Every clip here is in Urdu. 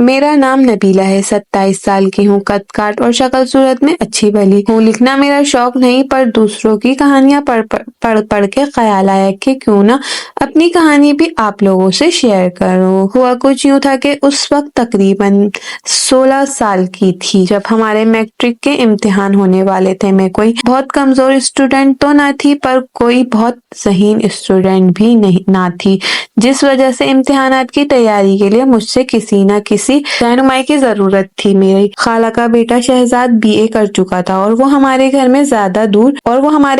میرا نام نبیلہ ہے، 27 سال کی ہوں، قد کاٹ اور شکل صورت میں اچھی بھلی ہوں۔ لکھنا میرا شوق نہیں، پر دوسروں کی کہانیاں پڑھ کے خیال آیا کہ کیوں نہ اپنی کہانی بھی آپ لوگوں سے شیئر کروں۔ ہوا کچھ یوں تھا کہ اس وقت تقریباً 16 سال کی تھی جب ہمارے میٹرک کے امتحان ہونے والے تھے۔ میں کوئی بہت کمزور اسٹوڈنٹ تو نہ تھی، پر کوئی بہت ذہین اسٹوڈنٹ بھی نہ تھی، جس وجہ سے امتحانات کی تیاری کے لیے مجھ سے کسی نہ کسی رہنمائی کی ضرورت تھی۔ میری خالہ کا بیٹا شہزاد BA کر چکا تھا اور وہ ہمارے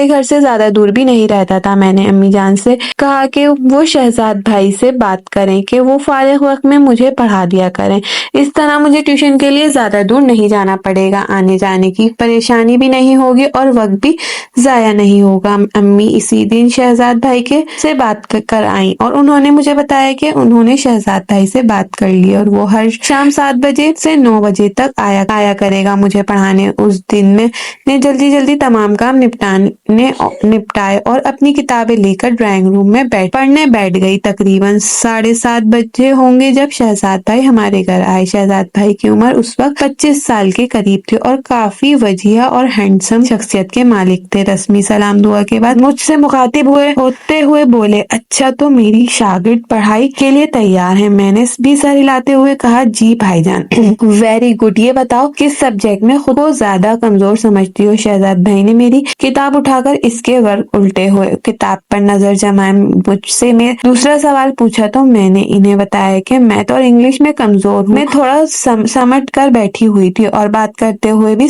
گھر سے زیادہ دور بھی نہیں رہتا تھا۔ میں نے امی جان سے کہا کہ وہ شہزاد بھائی سے بات کریں کہ وہ فارغ وقت میں مجھے پڑھا دیا کریں، اس طرح مجھے ٹیوشن کے لیے زیادہ دور نہیں جانا پڑے گا، آنے جانے کی پریشانی بھی نہیں ہوگی اور وقت بھی ضائع نہیں ہوگا۔ امی اسی دن شہزاد بھائی سے بات کر آئیں اور انہوں نے مجھے بتایا کہ انہوں نے شہزاد بھائی سے بات کر لی اور وہ ہر شام 7 بجے سے 9 بجے تک آیا کرے گا مجھے پڑھانے۔ اس دن میں نے جلدی تمام کام نپٹائے اور اپنی کتابیں لے کر ڈرائنگ روم میں پڑھنے بیٹھ گئی۔ تقریباً 7:30 بجے ہوں گے جب شہزاد بھائی ہمارے گھر آئے۔ شہزاد بھائی کی عمر اس وقت 25 سال کے قریب تھی اور کافی وجیہہ اور ہینڈسم شخصیت کے مالک تھے۔ رسمی سلام دعا کے بعد مجھ سے مخاطب ہوتے ہوئے بولے، اچھا تو میری شاگرد پڑھائی کے لیے تیار ہیں؟ میں نے بھی سر ہلاتے ہوئے کہا، جی بھائی جان۔ ویری گڈ، یہ بتاؤ کس سبجیکٹ میں خود کو زیادہ کمزور سمجھتی ہو؟ شہزاد بھائی نے میری کتاب اٹھا کر اس کے ورق الٹے ہوئے کتاب پر نظر جمائے مجھ سے میں دوسرا سوال پوچھا تو میں نے انہیں بتایا کہ میتھ اور انگلش میں کمزور ہوں۔ میں تھوڑا سمٹ کر بیٹھی ہوئی تھی اور بات کرتے ہوئے بھی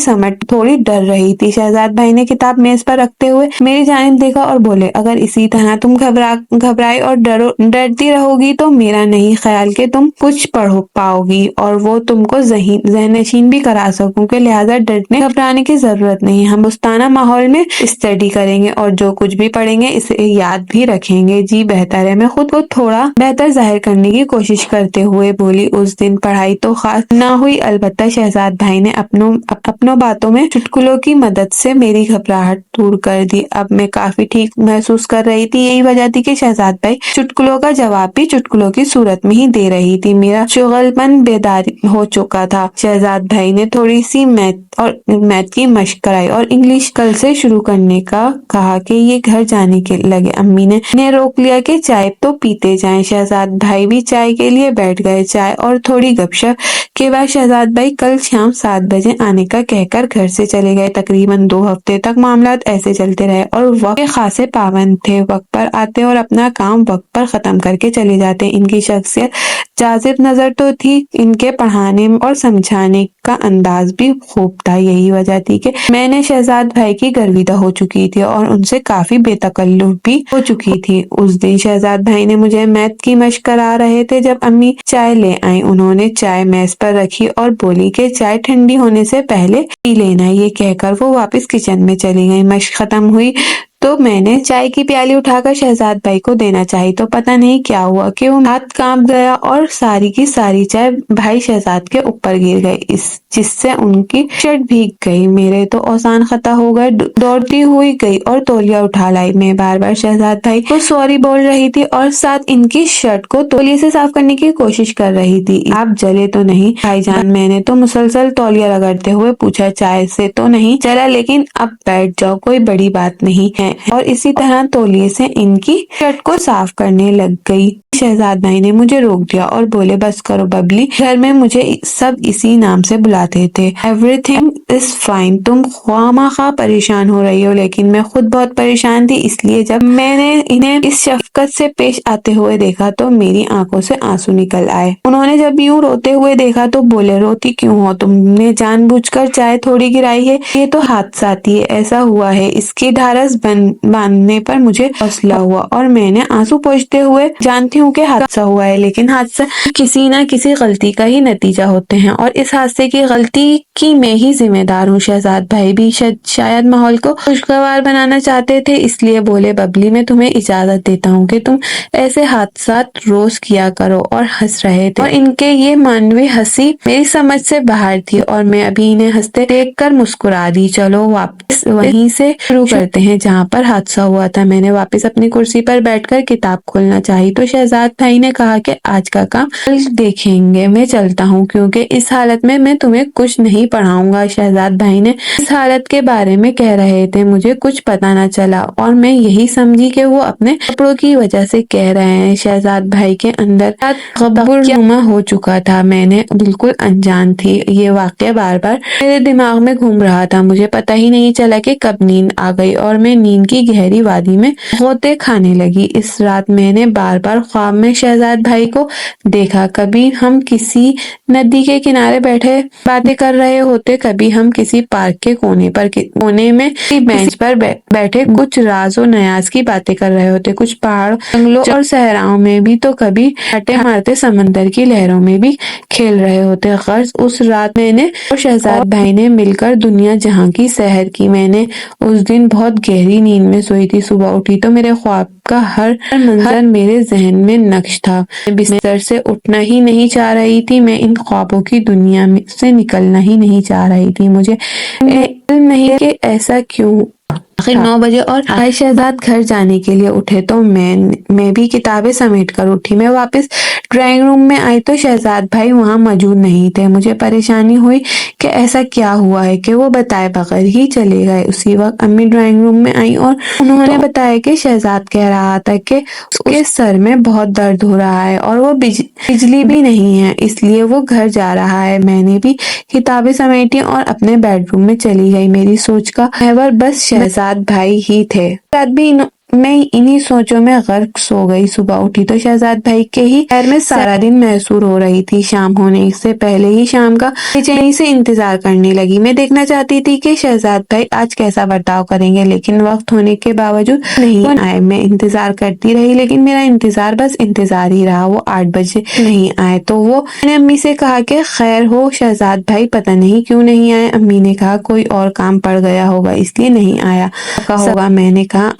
تھوڑی ڈر رہی تھی۔ شہزاد بھائی نے کتاب میز پر رکھتے ہوئے میری جانب دیکھا اور بولے، اگر اسی طرح تم گھبرائی اور ڈرتی رہو گی تو میرا نہیں خیال کہ تم کچھ پڑھ پاؤ گی اور وہ تم کو ذہن نشین بھی کرا سکوں گے، لہٰذا ڈرنے گھبرانے کی ضرورت نہیں۔ ہم دوستانہ ماحول میں اسٹڈی کریں گے اور جو کچھ بھی پڑھیں گے اسے یاد بھی رکھیں گے۔ جی بہتر ہے، میں خود کو تھوڑا بہتر ظاہر کرنے کی کوشش کرتے ہوئے بولی۔ اس دن پڑھائی تو خاص نہ ہوئی، البتہ شہزاد بھائی نے اپنوں باتوں میں چٹکلوں کی مدد سے میری گھبراہٹ دور کر دی۔ اب میں کافی ٹھیک محسوس کر رہی تھی۔ یہی وجہ تھی کہ شہزاد بھائی چٹکلوں کا جواب بھی چٹکلوں کی صورت میں ہی دے رہی تھی۔ میرا شغل پن بیدار ہو چکا تھا۔ شہزاد بھائی نے تھوڑی سی میتھ کی مشق کرائی اور انگلش کل سے شروع کرنے کا کہا کہ یہ گھر جانے کے لگے۔ امی نے انہیں روک لیا کہ چائے تو پیتے جائیں۔ شہزاد بھائی بھی چائے کے لیے بیٹھ گئے۔ چائے اور تھوڑی گپ شپ کے بعد شہزاد بھائی کل شام 7 بجے آنے کا کہہ کر گھر سے چلے گئے۔ تقریباً 2 ہفتے تک معاملات ایسے چلتے رہے اور وقت کے خاصے پابند تھے، وقت پر آتے اور اپنا کام وقت پر ختم کر کے چلے جاتے۔ ان کی شخصیت جاذب نظر تو تھی، ان کے پڑھانے اور سمجھانے کا انداز بھی خوب تھا۔ یہی وجہ تھی کہ میں نے شہزاد بھائی کی گرویدہ ہو چکی تھی اور ان سے کافی بے تکلف بھی ہو چکی تھی۔ اس دن شہزاد بھائی نے مجھے میتھ کی مشق کرا رہے تھے جب امی چائے لے آئیں۔ انہوں نے چائے میز پر رکھی اور بولی کہ چائے ٹھنڈی ہونے سے پہلے پی لینا۔ یہ کہہ کر وہ واپس کچن میں چلی گئی۔ مشق ختم ہوئی تو میں نے چائے کی پیالی اٹھا کر شہزاد بھائی کو دینا چاہی تو پتہ نہیں کیا ہوا کہ وہ ہاتھ کانپ گیا اور ساری کی ساری چائے بھائی شہزاد کے اوپر گر گئی، جس سے ان کی شرٹ بھیگ گئی۔ میرے تو اوزان خطا ہو گئے۔ دوڑتی ہوئی گئی اور تولیہ اٹھا لائی۔ میں بار بار شہزاد بھائی کو سوری بول رہی تھی اور ساتھ ان کی شرٹ کو تولیے سے صاف کرنے کی کوشش کر رہی تھی۔ آپ جلے تو نہیں بھائی جان؟ میں نے تو مسلسل تولیہ رگڑتے ہوئے پوچھا۔ چائے سے تو نہیں جلا، لیکن اب بیٹھ جاؤ، کوئی بڑی بات نہیں ہے، اور اسی طرح تولیے سے ان کی شرٹ کو صاف کرنے لگ گئی۔ شہزاد بھائی نے مجھے روک دیا اور بولے، بس کرو ببلی، گھر میں مجھے سب اسی نام سے بلاتے تھے۔ ایوری تھنگ از فائن، تم خواہ پریشان ہو رہی ہو، لیکن میں خود بہت پریشان تھی، اس لیے جب میں نے انہیں اس شفقت سے پیش آتے ہوئے دیکھا تو میری آنکھوں سے آنسو نکل آئے۔ انہوں نے جب یوں روتے ہوئے دیکھا تو بولے، روتی کیوں ہو؟ تم نے جان بوجھ کر چائے تھوڑی گرائی ہے، یہ تو حادثاتی ہے، ایسا ہوا ہے۔ اس کی ڈھارس باندھنے پر مجھے حوصلہ ہوا اور میں نے آنسو پوچھتے ہوئے، جانتی ہوں کہ حادثہ ہوا ہے، لیکن حادثہ کسی نہ کسی غلطی کا ہی نتیجہ ہوتے ہیں اور اس حادثے کی غلطی کی میں ہی ذمہ ذمہ دار ہوں۔ شہزاد بھائی بھی شاید ماحول کو خوشگوار بنانا چاہتے تھے، اس لیے بولے ببلی میں تمہیں اجازت دیتا ہوں کہ تم ایسے حادثات روز کیا کرو، اور ہنس رہے تھے، اور ان کے یہ مانوی ہنسی میری سمجھ سے باہر تھی اور میں ابھی انہیں ہنستے دیکھ کر مسکرا دی۔ چلو واپس وہیں سے شروع کرتے ہیں جہاں پر حادثہ ہوا تھا۔ میں نے واپس اپنی کرسی پر بیٹھ کر کتاب کھولنا چاہی تو شہزاد بھائی نے کہا کہ آج کا کام کل دیکھیں گے، میں چلتا ہوں کیونکہ اس حالت میں تمہیں کچھ نہیں پڑھاؤں گا۔ شہزاد بھائی نے اس حالت کے بارے میں کہہ رہے تھے، مجھے کچھ پتا نہ چلا اور میں یہی سمجھی کہ وہ اپنے کپڑوں کی وجہ سے کہہ رہے ہیں۔ شہزاد بھائی کے اندر تغیر نما ہو چکا تھا، میں نے بالکل انجان تھی۔ یہ واقعہ بار بار میرے دماغ میں گھوم رہا تھا، مجھے پتا ہی نہیں چلا کہ کب نیند آ گئی اور میں نیند کی گہری وادی میں غوطے کھانے لگی۔ اس رات میں نے بار بار خواب میں شہزاد بھائی کو دیکھا، کبھی ہم کسی ندی کے کنارے بیٹھے باتیں کر رہے ہوتے، کبھی ہم کسی پارک کے کونے میں کسی بینچ پر بیٹھے کچھ راز و نیاز کی باتیں کر رہے ہوتے، کچھ پہاڑ، جنگلوں اور صحراؤں میں بھی تو کبھی آٹے مارتے سمندر کی لہروں میں بھی کھیل رہے ہوتے۔ غرض اس رات میں نے اور شہزاد بھائی نے مل کر دنیا جہاں کی سیر کی۔ میں نے اس دن بہت گہری نیند میں سوئی تھی، صبح اٹھی تو میرے خواب کا ہر منظر میرے ذہن میں نقش تھا۔ میں بستر سے اٹھنا ہی نہیں چاہ رہی تھی، میں ان خوابوں کی دنیا سے نکلنا ہی نہیں چاہ رہی تھی۔ مجھے علم نہیں کہ ایسا کیوں۔ آخر 9 بجے اور بھائی شہزاد گھر جانے کے لیے اٹھے تو میں بھی کتابیں سمیٹ کر اٹھی۔ میں واپس ڈرائنگ روم میں آئی تو شہزاد بھائی وہاں موجود نہیں تھے۔ مجھے پریشانی ہوئی کہ ایسا کیا ہوا ہے کہ وہ بتائے بغیر ہی چلے گئے۔ اسی وقت امی ڈرائنگ روم میں آئیں اور انہوں نے بتایا کہ شہزاد کہہ رہا تھا کہ اس کے سر میں بہت درد ہو رہا ہے اور وہ بجلی بھی نہیں ہے، اس لیے وہ گھر جا رہا ہے۔ میں نے بھی کتابیں سمیٹی اور اپنے بیڈ روم میں چلی گئی۔ میری سوچ کا محور بس شہزاد بھائی ہی تھے۔ رات بھی میں انہی سوچوں میں غرق سو گئی۔ صبح اٹھی تو شہزاد بھائی کے ہی خیر میں سارا دن محصور ہو رہی تھی۔ شام ہونے سے پہلے ہی شام کا بے چینی سے انتظار کرنے لگی۔ میں دیکھنا چاہتی تھی کہ شہزاد بھائی آج کیسا برتاؤ کریں گے، لیکن وقت ہونے کے باوجود نہیں آئے۔ میں انتظار کرتی رہی، لیکن میرا انتظار بس انتظار ہی رہا۔ وہ 8 بجے نہیں آئے تو میں نے امی سے کہا کہ خیر ہو شہزاد بھائی پتہ نہیں کیوں نہیں آئے۔ امی نے کہا کوئی اور کام پڑ گیا ہوگا اس لیے نہیں آیا ہوگا۔ میں نے کہا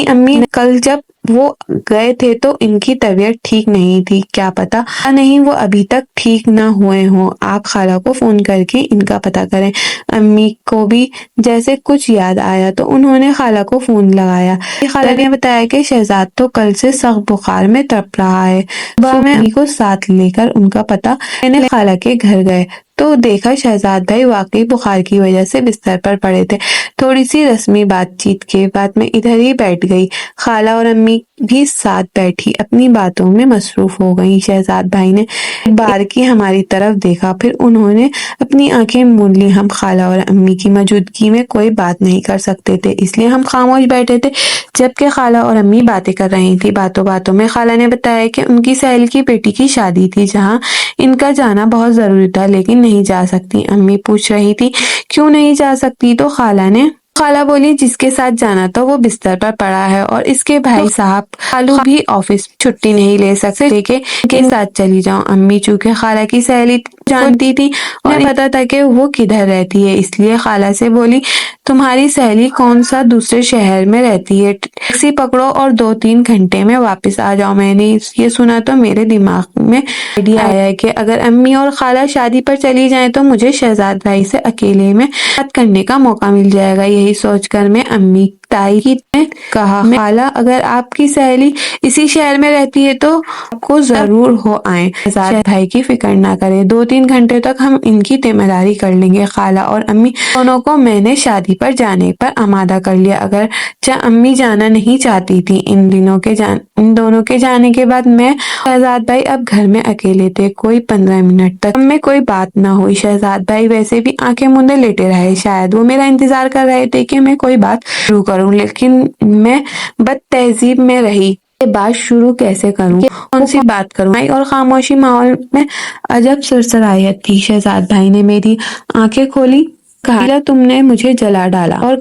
امی کل جب وہ گئے تھے تو ان کی طبیعت ٹھیک نہیں تھی، کیا پتا نہیں وہ ابھی تک ٹھیک نہ ہوئے ہوں، آپ خالہ کو فون کر کے ان کا پتہ کریں۔ امی کو بھی جیسے کچھ یاد آیا تو انہوں نے خالہ کو فون لگایا۔ خالہ نے بتایا کہ شہزاد تو کل سے سخت بخار میں تڑپ رہا ہے۔ صبح میں امی کو ساتھ لے کر ان کا پتہ لینے خالہ کے گھر گئے تو دیکھا شہزاد بھائی واقعی بخار کی وجہ سے بستر پر پڑے تھے۔ تھوڑی سی رسمی بات چیت کے بعد میں ادھر ہی بیٹھ گئی۔ خالہ اور امی بھی ساتھ بیٹھی اپنی باتوں میں مصروف ہو گئیں۔ شہزاد بھائی نے ایک بار کی ہماری طرف دیکھا، پھر انہوں نے اپنی آنکھیں موند لی۔ ہم خالہ اور امی کی موجودگی میں کوئی بات نہیں کر سکتے تھے، اس لیے ہم خاموش بیٹھے تھے جبکہ خالہ اور امی باتیں کر رہی تھیں۔ باتوں میں خالہ نے بتایا کہ ان کی سہیل کی بیٹی کی شادی تھی جہاں ان کا جانا بہت ضروری تھا لیکن نہیں جا سکتی۔ امی پوچھ رہی تھی کیوں نہیں جا سکتی تو خالہ بولی جس کے ساتھ جانا تھا وہ بستر پر پڑا ہے اور اس کے بھائی صاحب خالو بھی آفس چھٹی نہیں لے سکتے کہ ان کے ساتھ چلی جاؤں۔ امی چونکہ خالہ کی سہیلی جانتی تھی اور انہیں پتا تھا کہ وہ کدھر رہتی ہے، اس لیے خالہ سے بولی تمہاری سہیلی کون سا دوسرے شہر میں رہتی ہے، ٹیکسی پکڑو اور 2-3 گھنٹے میں واپس آ جاؤ۔ میں نے یہ سنا تو میرے دماغ میں آئیڈیا آیا ہے کہ اگر امی اور خالہ شادی پر چلی جائیں تو مجھے شہزاد بھائی سے اکیلے میں بات کرنے کا موقع مل جائے گا۔ یہی سوچ کر میں امی تائید نے کہا خالہ اگر آپ کی سہیلی اسی شہر میں رہتی ہے تو آپ کو ضرور ہو آئیں، شہزاد بھائی کی فکر نہ کریں، 2-3 گھنٹے تک ہم ان کی ذمہ داری کر لیں گے۔ خالہ اور امی دونوں کو میں نے شادی پر جانے پر آمادہ کر لیا، اگرچہ امی جانا نہیں چاہتی تھی۔ ان دونوں کے جانے کے بعد میں شہزاد بھائی اب گھر میں اکیلے تھے۔ کوئی 15 منٹ تک ہم میں کوئی بات نہ ہوئی۔ شہزاد بھائی ویسے بھی آنکھیں موندے لیٹے رہے، شاید وہ میرا انتظار کر رہے تھے کہ میں کوئی بات شروع کروں، لیکن میں بد تہذیب میں رہی کہ بات شروع کیسے کروں، کون سی بات کروں۔ اور خاموشی ماحول میں عجب سرسرایت تھی۔ شہزاد بھائی نے میری آنکھیں کھولی، کہا تم نے مجھے جلا ڈالا اور